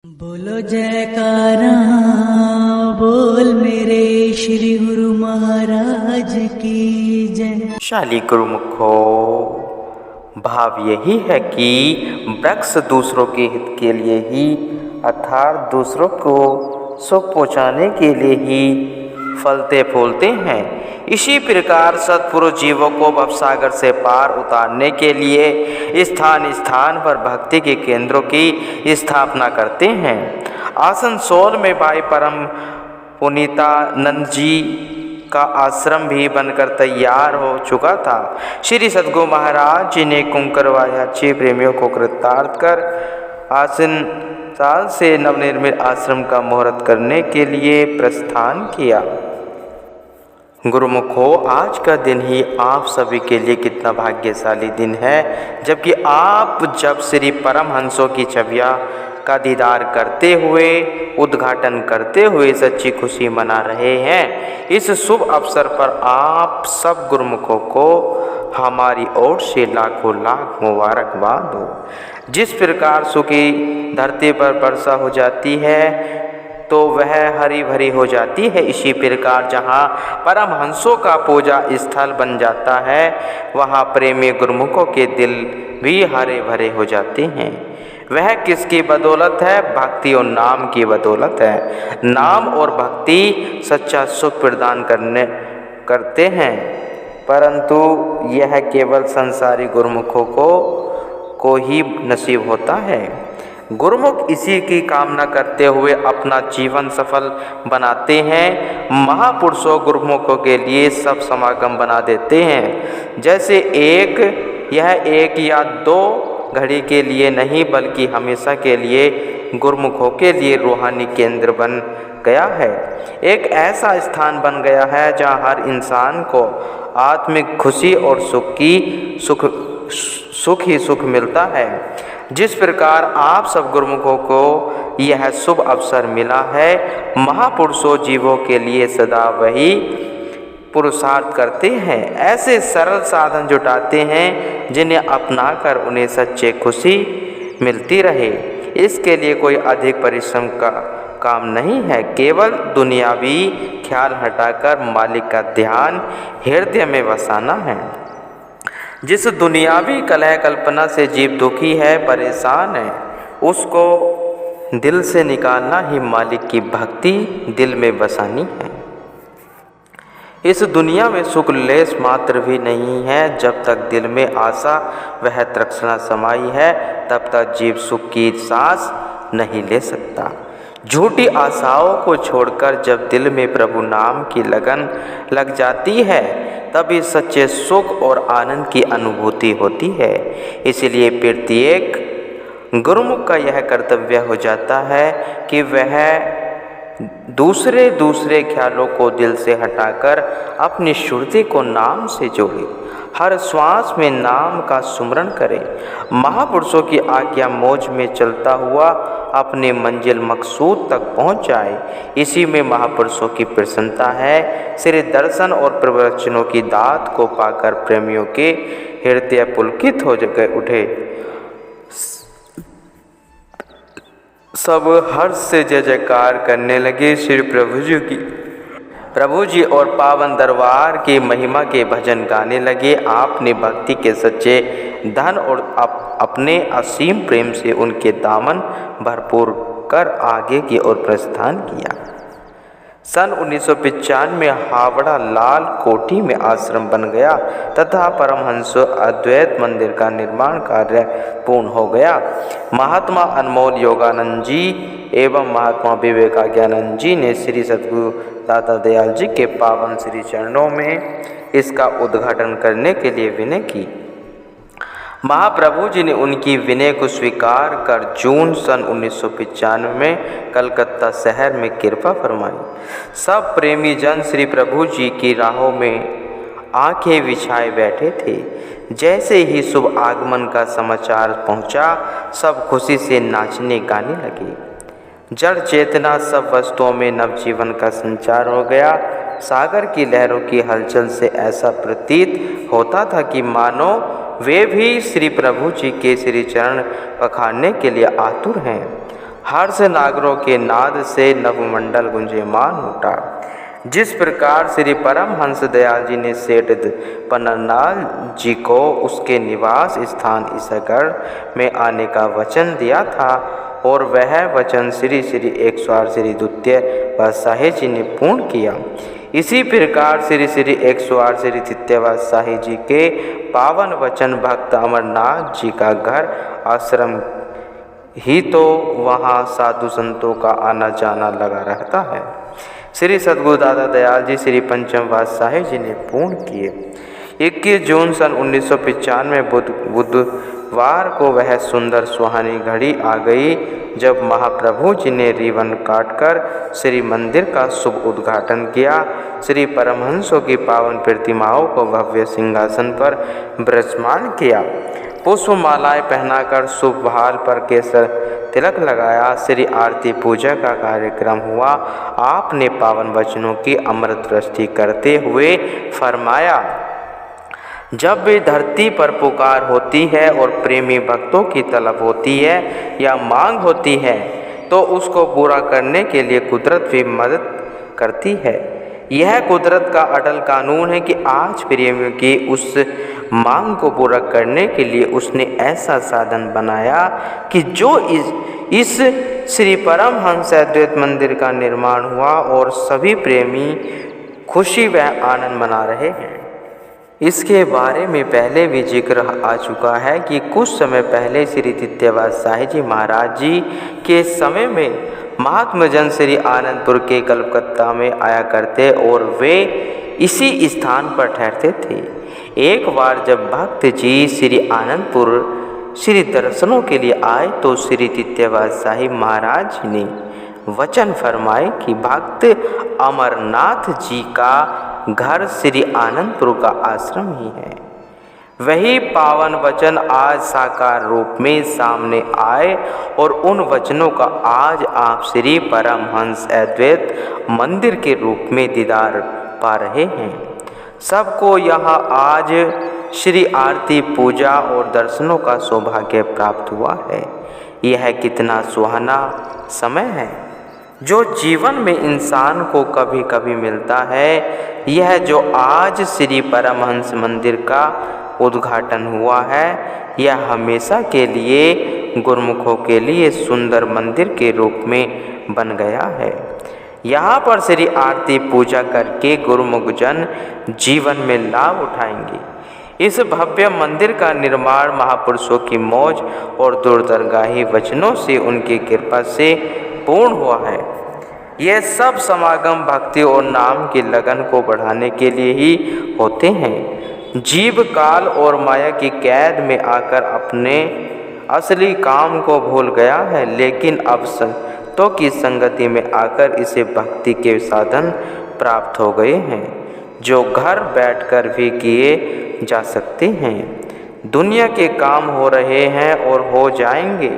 बोलो जयकारा बोल मेरे श्री गुरु महाराज की जय। शाली गुरुमुखो, भाव यही है कि वृक्ष दूसरों के हित के लिए ही अर्थात दूसरों को सुख पहुँचाने के लिए ही फलते फूलते हैं। इसी प्रकार सत्पुरुष जीवों को भवसागर से पार उतारने के लिए स्थान स्थान पर भक्ति के केंद्रों की स्थापना करते हैं। आसनसोल में भाई परम पुनीतानंद जी का आश्रम भी बनकर तैयार हो चुका था। श्री सद्गुरु महाराज जी ने कुंकरवायाची प्रेमियों को कृतार्थ कर आसन साल से नवनिर्मित आश्रम का मुहूर्त करने के लिए प्रस्थान किया। गुरुमुखो, आज का दिन ही आप सभी के लिए कितना भाग्यशाली दिन है, जबकि आप जब श्री परमहंसों की छवियाँ का दीदार करते हुए उद्घाटन करते हुए सच्ची खुशी मना रहे हैं। इस शुभ अवसर पर आप सब गुरुमुखों को हमारी ओर से लाखों लाख मुबारकबाद हो। जिस प्रकार सुखी धरती पर वर्षा हो जाती है तो वह हरी भरी हो जाती है, इसी प्रकार जहाँ परमहंसों का पूजा स्थल बन जाता है वहाँ प्रेमी गुरुमुखों के दिल भी हरे भरे हो जाते हैं। वह किसकी बदौलत है? भक्ति और नाम की बदौलत है। नाम और भक्ति सच्चा सुख प्रदान करते हैं, परंतु यह केवल संसारी गुरुमुखों को ही नसीब होता है। गुरुमुख इसी की कामना करते हुए अपना जीवन सफल बनाते हैं। महापुरुषों गुरुमुखों के लिए सब समागम बना देते हैं। जैसे यह एक या दो घड़ी के लिए नहीं बल्कि हमेशा के लिए गुरुमुखों के लिए रूहानी केंद्र बन गया है। एक ऐसा स्थान बन गया है जहाँ हर इंसान को आत्मिक खुशी और सुख ही सुख मिलता है। जिस प्रकार आप सब गुरुमुखों को यह शुभ अवसर मिला है, महापुरुषों जीवों के लिए सदा वही पुरुषार्थ करते हैं, ऐसे सरल साधन जुटाते हैं जिन्हें अपनाकर उन्हें सच्चे खुशी मिलती रहे। इसके लिए कोई अधिक परिश्रम का काम नहीं है, केवल दुनियावी ख्याल हटाकर मालिक का ध्यान हृदय में बसाना है। जिस दुनियावी कलह कल्पना से जीव दुखी है, परेशान है, उसको दिल से निकालना ही मालिक की भक्ति दिल में बसानी है। इस दुनिया में सुख लेस मात्र भी नहीं है। जब तक दिल में आशा वह तृष्णा समाई है, तब तक जीव सुख की सांस नहीं ले सकता। झूठी आशाओं को छोड़कर जब दिल में प्रभु नाम की लगन लग जाती है, तभी सच्चे सुख और आनंद की अनुभूति होती है। इसलिए प्रत्येक गुरुमुख का यह कर्तव्य हो जाता है कि वह दूसरे ख्यालों को दिल से हटाकर अपनी श्रुति को नाम से जोड़े, हर श्वास में नाम का सुमरण करे, महापुरुषों की आज्ञा मौज में चलता हुआ अपने मंजिल मकसूद तक पहुंच जाए। इसी में महापुरुषों की प्रसन्नता है। श्री दर्शन और प्रवचनों की दात को पाकर प्रेमियों के हृदय पुलकित हो उठे। सब हर्ष से जय जयकार करने लगे। श्री प्रभु जी और पावन दरबार की महिमा के भजन गाने लगे। आपने भक्ति के सच्चे धन और अपने असीम प्रेम से उनके दामन भरपूर कर आगे की ओर प्रस्थान किया। सन 1995 में हावड़ा लाल कोठी में आश्रम बन गया तथा परमहंस अद्वैत मंदिर का निर्माण कार्य पूर्ण हो गया। महात्मा अनमोल योगानंद जी एवं महात्मा विवेकानंद जी ने श्री सद्गुरु दाता दयाल जी के पावन श्री चरणों में इसका उद्घाटन करने के लिए विनय की। महाप्रभु जी ने उनकी विनय को स्वीकार कर जून सन 1995 में कलकत्ता शहर में कृपा फरमाई। सब प्रेमी जन श्री प्रभु जी की राहों में आंखें बिछाए बैठे थे। जैसे ही शुभ आगमन का समाचार पहुंचा, सब खुशी से नाचने गाने लगे। जड़ चेतना सब वस्तुओं में नवजीवन का संचार हो गया। सागर की लहरों की हलचल से ऐसा प्रतीत होता था कि मानो वे भी श्री प्रभु जी के श्री चरण पखारने के लिए आतुर हैं। हर्ष नागरों के नाद से नवमंडल गुंजयमान उठा। जिस प्रकार श्री परमहंस दयाल जी ने सेठ पन्नालाल जी को उसके निवास स्थान ईसागढ़ में आने का वचन दिया था और वह वचन श्री श्री 108 श्री द्वितीय पातशाही जी ने पूर्ण किया, इसी प्रकार श्री श्री 108 श्री तृतीय पातशाही जी के पावन वचन भक्त अमरनाथ जी का घर आश्रम ही तो वहाँ साधु संतों का आना जाना लगा रहता है। श्री सद्गुरु दादा दयाल जी श्री पंचम पातशाही जी ने पूर्ण किए। 21 जून सन 1995 बुधवार को वह सुंदर सुहानी घड़ी आ गई जब महाप्रभु जी ने रिबन काटकर श्री मंदिर का शुभ उद्घाटन किया। श्री परमहंसों की पावन प्रतिमाओं को भव्य सिंहासन पर विराजमान किया, पुष्पमालाएं पहनाकर शुभ भाल पर केसर तिलक लगाया। श्री आरती पूजा का कार्यक्रम हुआ। आपने पावन वचनों की अमृत वृष्टि करते हुए फरमाया, जब भी धरती पर पुकार होती है और प्रेमी भक्तों की तलब होती है या मांग होती है तो उसको पूरा करने के लिए कुदरत भी मदद करती है। यह कुदरत का अटल कानून है कि आज प्रेमियों की उस मांग को पूरा करने के लिए उसने ऐसा साधन बनाया कि जो इस श्री परमहंस अद्वैत मंदिर का निर्माण हुआ और सभी प्रेमी खुशी व आनंद मना रहे हैं। इसके बारे में पहले भी जिक्र आ चुका है कि कुछ समय पहले श्री तृतीय पातशाही जी महाराज जी के समय में महात्मा जन श्री आनंदपुर के कलकत्ता में आया करते और वे इसी स्थान पर ठहरते थे। एक बार जब भक्त जी श्री आनंदपुर श्री दर्शनों के लिए आए तो श्री तृतीय पातशाही महाराज जी ने वचन फरमाए कि भक्त अमरनाथ जी का घर श्री आनंदपुर का आश्रम ही है। वही पावन वचन आज साकार रूप में सामने आए और उन वचनों का आज आप श्री परमहंस अद्वैत मंदिर के रूप में दीदार पा रहे हैं। सबको यहाँ आज श्री आरती पूजा और दर्शनों का सौभाग्य प्राप्त हुआ है। यह कितना सुहाना समय है जो जीवन में इंसान को कभी कभी मिलता है। यह जो आज श्री परमहंस मंदिर का उद्घाटन हुआ है, यह हमेशा के लिए गुरुमुखों के लिए सुंदर मंदिर के रूप में बन गया है। यहाँ पर श्री आरती पूजा करके गुरुमुख जन जीवन में लाभ उठाएंगे। इस भव्य मंदिर का निर्माण महापुरुषों की मौज और दूरदर्गाही वचनों से उनकी कृपा से पूर्ण हुआ है। यह सब समागम भक्ति और नाम की लगन को बढ़ाने के लिए ही होते हैं। जीव काल और माया की कैद में आकर अपने असली काम को भूल गया है, लेकिन अब संतों की संगति में आकर इसे भक्ति के साधन प्राप्त हो गए हैं जो घर बैठकर भी किए जा सकते हैं। दुनिया के काम हो रहे हैं और हो जाएंगे,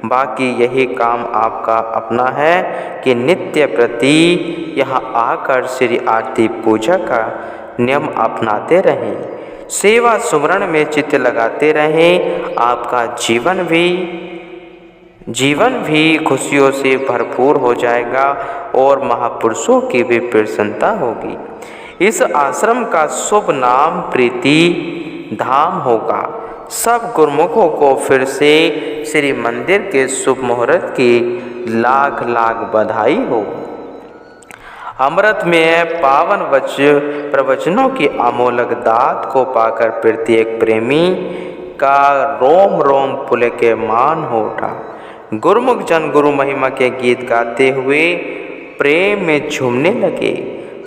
बाकी यही काम आपका अपना है कि नित्य प्रति यहाँ आकर श्री आरती पूजा का नियम अपनाते रहें, सेवा सुमरण में चित्त लगाते रहें। आपका जीवन भी खुशियों से भरपूर हो जाएगा और महापुरुषों की भी प्रसन्नता होगी। इस आश्रम का शुभ नाम प्रीति धाम होगा। सब गुरुमुखों को फिर से श्री मंदिर के शुभ मुहूर्त की लाख लाख बधाई हो। अमृत में पावन प्रवचनों की अमोलक दात को पाकर प्रत्येक प्रेमी का रोम रोम पुलकेमान हो उठा। गुरुमुख जन गुरु महिमा के गीत गाते हुए प्रेम में झूमने लगे।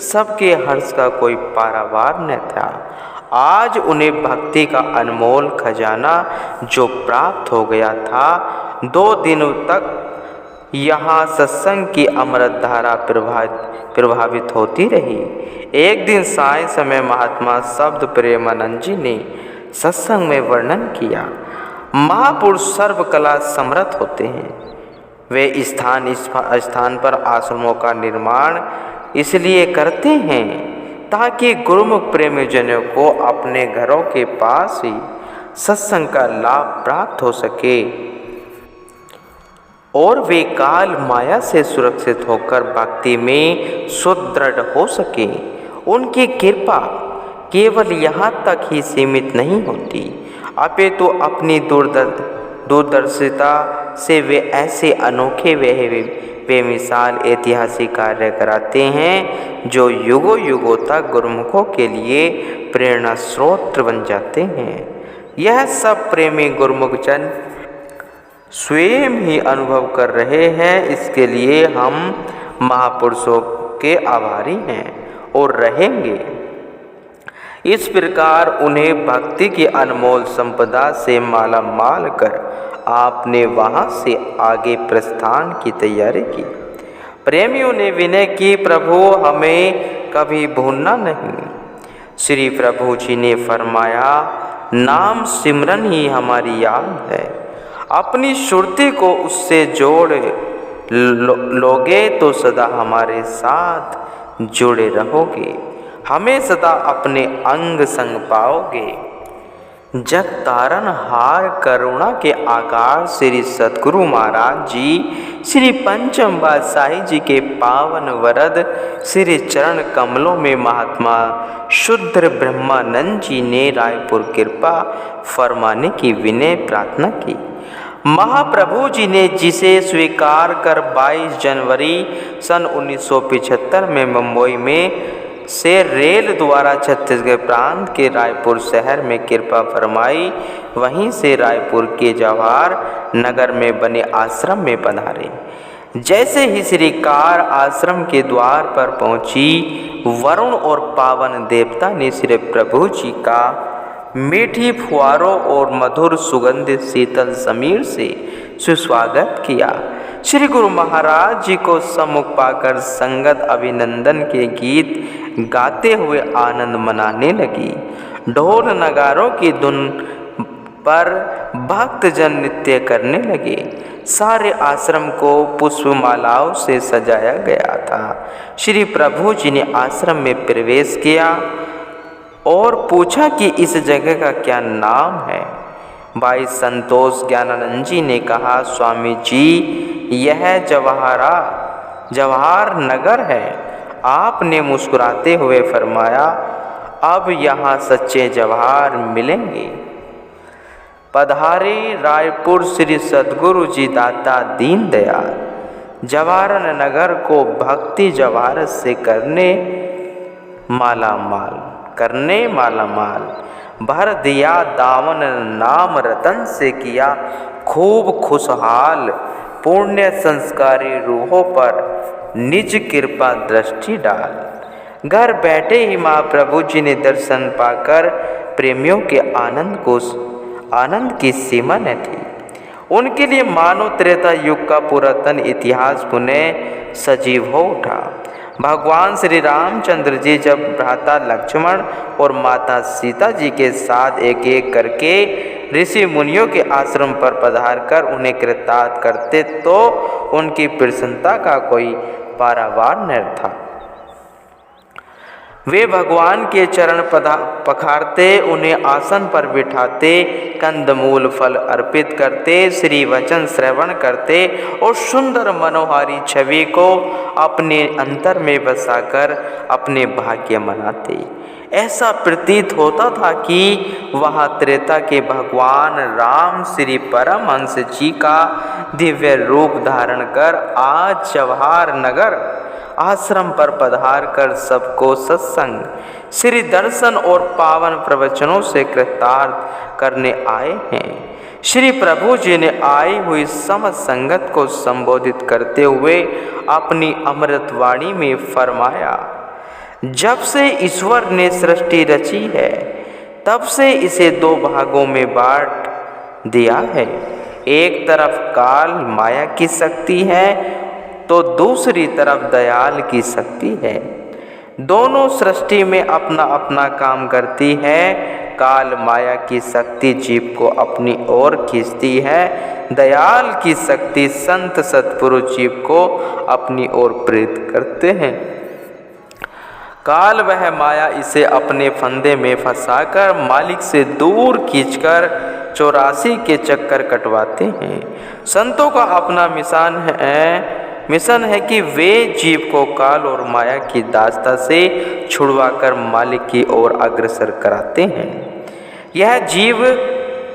सबके हर्ष का कोई पारावार न था। आज उन्हें भक्ति का अनमोल खजाना जो प्राप्त हो गया था, 2 दिनों तक यहाँ सत्संग की अमृत धारा प्रभावित होती रही। एक दिन साय समय महात्मा शब्द प्रेमानंद जी ने सत्संग में वर्णन किया, महापुरुष सर्वकला समर्थ होते हैं। वे स्थान पर आश्रमों का निर्माण इसलिए करते हैं ताकि गुरुमुख प्रेमीजनों को अपने घरों के पास ही सत्संग का लाभ प्राप्त हो सके। और वे काल माया से सुरक्षित होकर भक्ति में सुदृढ़ हो सके। उनकी कृपा केवल यहाँ तक ही सीमित नहीं होती, अपितु अपनी दूरदर्शिता से वे ऐसे अनोखे बेमिसाल ऐतिहासिक कार्य कराते हैं जो युगों युगों तक गुरुमुखों के लिए प्रेरणा स्रोत बन जाते हैं। यह सब प्रेमी गुरुमुख जन स्वयं ही अनुभव कर रहे हैं। इसके लिए हम महापुरुषों के आभारी हैं और रहेंगे। इस प्रकार उन्हें भक्ति की अनमोल संपदा से माला माल कर आपने वहाँ से आगे प्रस्थान की तैयारी की। प्रेमियों ने विनय की, प्रभु हमें कभी भूलना नहीं। श्री प्रभु जी ने फरमाया, नाम सिमरन ही हमारी याद है। अपनी सुरती को उससे जोड़ लोगे तो सदा हमारे साथ जुड़े रहोगे, हमें सदा अपने अंग संग पाओगे। जग तारन हार करुणा के आकार श्री सद्गुरु महाराज जी श्री पंचम बादशाही जी के पावन वरद श्री चरण कमलों में महात्मा शुद्ध ब्रह्मानंद जी ने रायपुर कृपा फरमाने की विनय प्रार्थना की। महाप्रभु जी ने जिसे स्वीकार कर 22 जनवरी सन 1975 में मुंबई में से रेल द्वारा छत्तीसगढ़ प्रांत के रायपुर शहर में कृपा फरमाई, वहीं से रायपुर के जवाहर नगर में बने आश्रम में पधारे। जैसे ही श्री कार आश्रम के द्वार पर पहुंची, वरुण और पावन देवता ने श्री प्रभु जी का मीठी फुहारों और मधुर सुगंधित शीतल समीर से सुस्वागत किया। श्री गुरु महाराज जी को सम्मुख पाकर संगत अभिनंदन के गीत गाते हुए आनंद मनाने लगी। ढोल नगारों की धुन पर भक्तजन नृत्य करने लगे। सारे आश्रम को पुष्पमालाओं से सजाया गया था। श्री प्रभु जी ने आश्रम में प्रवेश किया और पूछा कि इस जगह का क्या नाम है। भाई संतोष ज्ञानानंद जी ने कहा, स्वामी जी यह जवाहर नगर है। आपने मुस्कुराते हुए फरमाया, अब यहाँ सच्चे जवाहर मिलेंगे। पधारे रायपुर श्री सद्गुरु जी दाता दीन दयाल, जवाहर नगर को भक्ति जवाहर से करने माला माल भर दिया दामन, नाम रतन से किया खूब खुशहाल। पुण्य संस्कारी रूहों पर निज कृपा दृष्टि डाल। घर बैठे ही महाप्रभु जी ने दर्शन पाकर प्रेमियों के आनंद की सीमा न थी। उनके लिए मानव त्रेता युग का पुरातन इतिहास पुनः सजीव हो उठा। भगवान श्री रामचंद्र जी जब भ्राता लक्ष्मण और माता सीता जी के साथ एक एक करके ऋषि मुनियों के आश्रम पर पधार कर उन्हें कृतार्थ करते तो उनकी प्रसन्नता का कोई पारावार न था। वे भगवान के चरण पखारते, उन्हें आसन पर बिठाते, कंदमूल फल अर्पित करते, श्री वचन श्रवण करते और सुंदर मनोहारी छवि को अपने अंतर में बसाकर अपने भाग्य मनाते। ऐसा प्रतीत होता था कि वहाँ त्रेता के भगवान राम श्री परमहंस जी का दिव्य रूप धारण कर आज जवाहर नगर आश्रम पर पधार कर सबको सत्संग, श्री दर्शन और पावन प्रवचनों से कृतार्थ करने आए हैं। श्री प्रभु जी ने आई हुई समस्त संगत को संबोधित करते हुए अपनी अमृतवाणी में फरमाया, जब से ईश्वर ने सृष्टि रची है तब से इसे दो भागों में बांट दिया है। एक तरफ काल माया की शक्ति है तो दूसरी तरफ दयाल की शक्ति है। दोनों सृष्टि में अपना अपना काम करती है। काल माया की शक्ति जीव को अपनी ओर खींचती है, दयाल की शक्ति संत सत्पुरुष जीव को अपनी ओर प्रेरित करते हैं। काल वह माया इसे अपने फंदे में फंसाकर मालिक से दूर खींचकर 84 के चक्कर कटवाते हैं। संतों का अपना मिशन है कि वे जीव को काल और माया की दास्ता से छुड़वाकर मालिक की ओर अग्रसर कराते हैं। यह जीव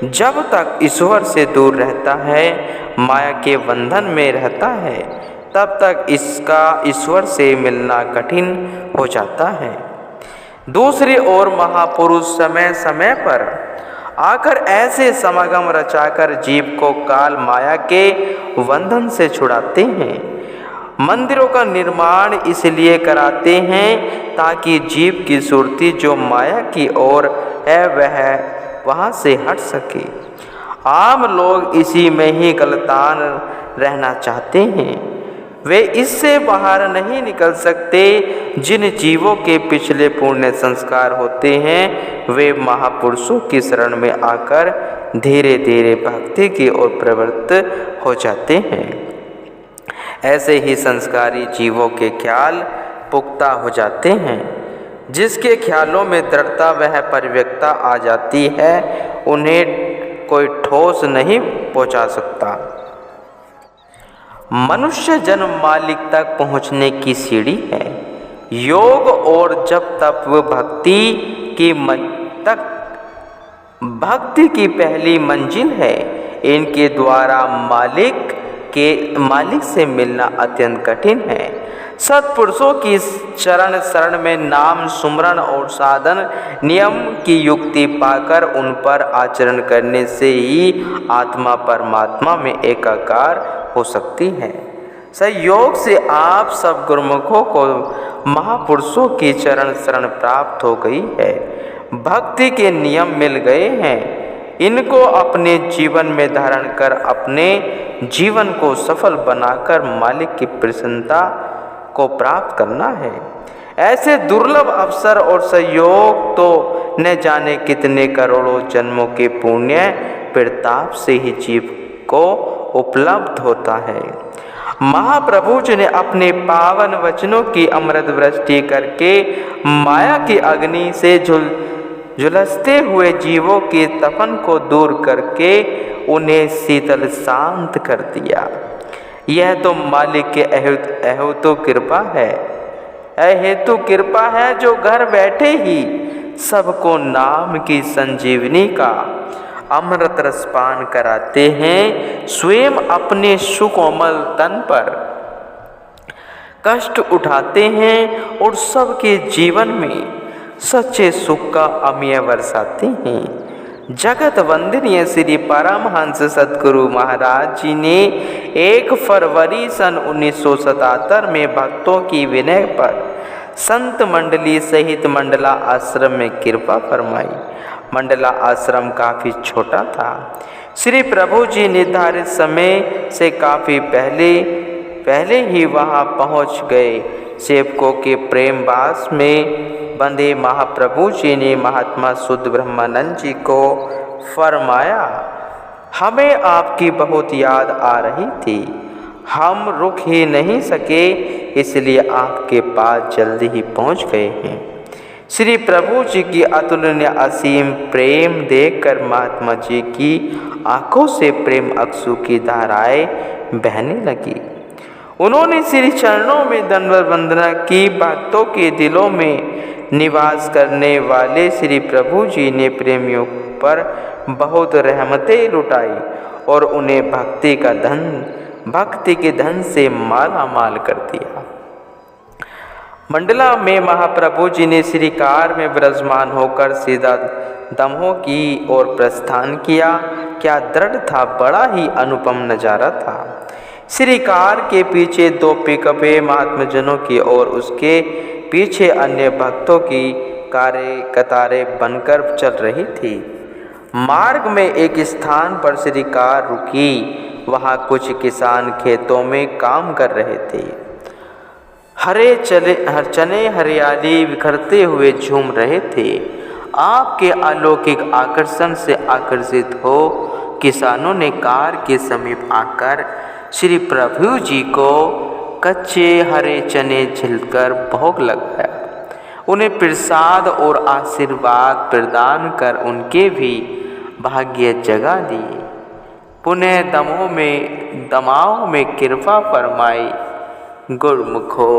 जब तक ईश्वर से दूर रहता है, माया के बंधन में रहता है, तब तक इसका ईश्वर से मिलना कठिन हो जाता है। दूसरी ओर महापुरुष समय समय पर आकर ऐसे समागम रचाकर जीव को काल माया के बंधन से छुड़ाते हैं। मंदिरों का निर्माण इसलिए कराते हैं ताकि जीव की सुरती जो माया की ओर है वह वहाँ से हट सके। आम लोग इसी में ही गलतान रहना चाहते हैं। वे इससे बाहर नहीं निकल सकते। जिन जीवों के पिछले पुण्य संस्कार होते हैं वे महापुरुषों की शरण में आकर धीरे धीरे भक्ति की ओर प्रवृत्त हो जाते हैं। ऐसे ही संस्कारी जीवों के ख्याल पुख्ता हो जाते हैं। जिसके ख्यालों में दृढ़ता वह परिव्यक्ता आ जाती है, उन्हें कोई ठोस नहीं पहुंचा सकता। मनुष्य जन्म मालिक तक पहुंचने की सीढ़ी है। योग और जप तप भक्ति की पहली मंजिल है। इनके द्वारा मालिक से मिलना अत्यंत कठिन है। सत्पुरुषों की चरण शरण में नाम सुमरण और साधन नियम की युक्ति पाकर उन पर आचरण करने से ही आत्मा परमात्मा में एकाकार हो सकती है। संयोग से आप सब गुरुमुखों को महापुरुषों की चरण शरण प्राप्त हो गई है। भक्ति के नियम मिल गए हैं। इनको अपने जीवन में धारण कर अपने जीवन को सफल बनाकर मालिक की प्रसन्नता को प्राप्त करना है। ऐसे दुर्लभ अवसर और संयोग तो न जाने कितने करोड़ों जन्मों के पुण्य प्रताप से ही जीव को उपलब्ध होता है। महाप्रभु जी ने अपने पावन वचनों की अमृत वृष्टि करके माया की अग्नि से झुलसते हुए जीवों के तपन को दूर करके उन्हें शीतल शांत कर दिया। यह तो मालिक के अहेतु कृपा है। अहेतु कृपा है जो घर बैठे ही सबको नाम की संजीवनी का अमृत रसपान कराते हैं। स्वयं अपने सुकोमल तन पर कष्ट उठाते हैं और सबके जीवन में सच्चे सुख का अमीय बरसाते हैं। जगत वंदनीय श्री परमहंस सद्गुरु महाराज जी ने 1 फरवरी सन 1977 में भक्तों की विनय पर संत मंडली सहित मंडला आश्रम में कृपा फरमाई। मंडला आश्रम काफ़ी छोटा था। श्री प्रभु जी निर्धारित समय से काफ़ी पहले ही वहाँ पहुँच गए। सेवकों के प्रेम बास में बंधे महाप्रभु जी ने महात्मा शुद्ध ब्रह्मानंद जी को फरमाया, हमें आपकी बहुत याद आ रही थी। हम रुक ही नहीं सके, इसलिए आपके पास जल्दी ही पहुंच गए हैं। श्री प्रभु जी की अतुलनीय असीम प्रेम देखकर महात्मा जी की आंखों से प्रेम अश्रु की धाराएं बहने लगी। उन्होंने श्री चरणों में दंडवत वंदना की। भक्तों के दिलों में निवास करने वाले श्री प्रभु जी ने प्रेमियों पर बहुत रहमतें लुटाई और उन्हें भक्ति के धन से माला माल कर दिया। मंडला में महाप्रभु जी ने श्री कार में विराजमान होकर सीधा दमोह की ओर प्रस्थान किया। क्या दृढ़ था, बड़ा ही अनुपम नजारा था। श्री कार के पीछे 2 पिकअपें महात्मा जनों की और उसके पीछे अन्य भक्तों की कतारें बनकर चल रही थी। मार्ग में एक स्थान पर श्री कार रुकी। वहाँ कुछ किसान खेतों में काम कर रहे थे। हरे चने हरियाली बिखरते हुए झूम रहे थे। आपके अलौकिक आकर्षण से आकर्षित हो किसानों ने कार के समीप आकर श्री प्रभु जी को कच्चे हरे चने छिलकर भोग लगाया। उन्हें प्रसाद और आशीर्वाद प्रदान कर उनके भी भाग्य जगा दिए। पुनः दमाओं में कृपा फरमाई। गुरमुखो